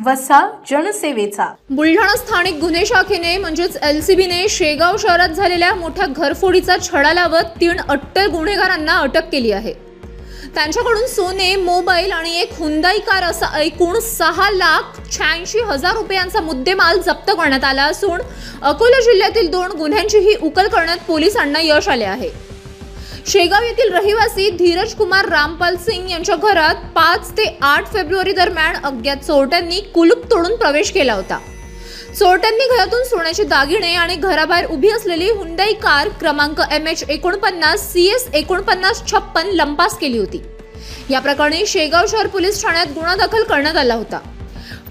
वसा जनसेवेचा. बुलढाणा स्थानिक गुन्हे शाखेने म्हणजेच LCBने शेगाव शहरात झालेल्या मोठ्या घरफोडीचा छडा लावत 3 अट्टल गुन्हेगारांना अटक केली आहे. त्यांच्याकडून सोने, मोबाईल आणि एक हुंदाई कार असा एकूण 6,86,000 रुपयांचा मुद्देमाल जप्त करण्यात आला असून अकोला जिल्ह्यातील 2 गुन्ह्यांचीही उकल करण्यात पोलिसांना यश आले आहे. शेगाव येथील रहिवासी धीरज कुमार रामपाल सिंग यांच्या घरात 5 ते 8 फेब्रुवारी दरम्यान अज्ञात चोरट्यांनी कुलूप तोडून प्रवेश केला होता. चोरट्यांनी घरातून सोन्याचे दागिने आणि घराबाहेर उभी असलेली हुंडाई कार क्रमांक MH49 CS 4956 लंपास केली होती. या प्रकरणी शेगाव शहर पोलीस ठाण्यात गुन्हा दाखल करण्यात आला होता.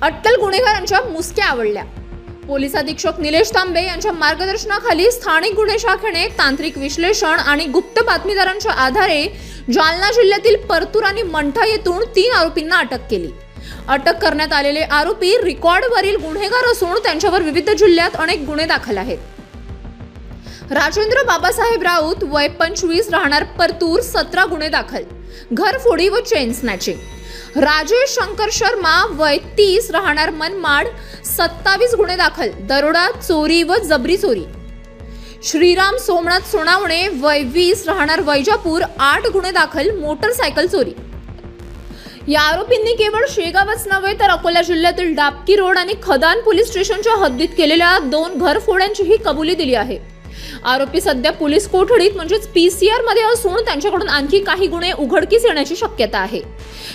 अट्टल गुन्हेगारांच्या मुसक्या आवळल्या. पोलीस अधीक्षक निलेश तांबे यांच्या मार्गदर्शनाखाली स्थानिक गुन्हे शाखेने तांत्रिक विश्लेषण आणि गुप्त बातमीदारांच्या आधारे जालना जिल्ह्यातील परतूर आणि मंठा येथून 3 आरोपींना अटक केली. अटक करण्यात आलेले आरोपी रेकॉर्डवरील गुन्हेगार असून त्यांच्यावर विविध जिल्ह्यात अनेक गुन्हे दाखल आहेत. राजेंद्र बाबासाहेब राऊत वय 25 राहणार परतूर 17 गुन्हे दाखल, घरफोडी व चेन स्नॅचिंग. राजेश शंकर शर्मा वय 30 राहणार मनमाड 27 गुन्हे दाखल, दरोडा, चोरी व जबरी चोरी. श्रीराम सोमनाथ सोनावणे वय 20 राहणार वैजापूर 8 गुन्हे दाखल, मोटरसायकल चोरी. या आरोपींनी केवळ शेगावच नव्हे तर अकोला जिल्ह्यातील डाबकी रोड आणि खदान पोलीस स्टेशनच्या हद्दीत केलेल्या 2 घरफोड्यांचीही कबुली दिली आहे. आरोपी सध्या पोलीस कोठडीत म्हणजेच PCR मध्ये असून त्यांच्याकडून आणखी काही गुन्हे उघडकीस येण्याची शक्यता आहे.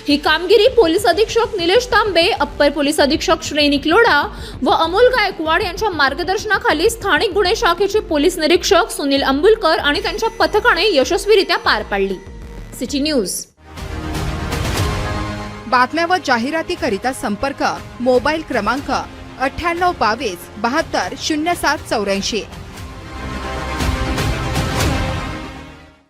ही कामगिरी पोलीस अधीक्षक निलेश तांबे, अप्पर पोलीस अधीक्षक श्रेनिक लोढा व अमोल गायकवाड यांच्या मार्गदर्शनाखाली स्थानिक गुन्हे शाखेचे पोलीस निरीक्षक सुनील अंबुलकर आणि त्यांच्या पथकाने यशस्वीरित्या पार पाडली. City news. बातम्या व जाहिरातीकरिता संपर्क मोबाईल क्रमांक 9822 72 0784.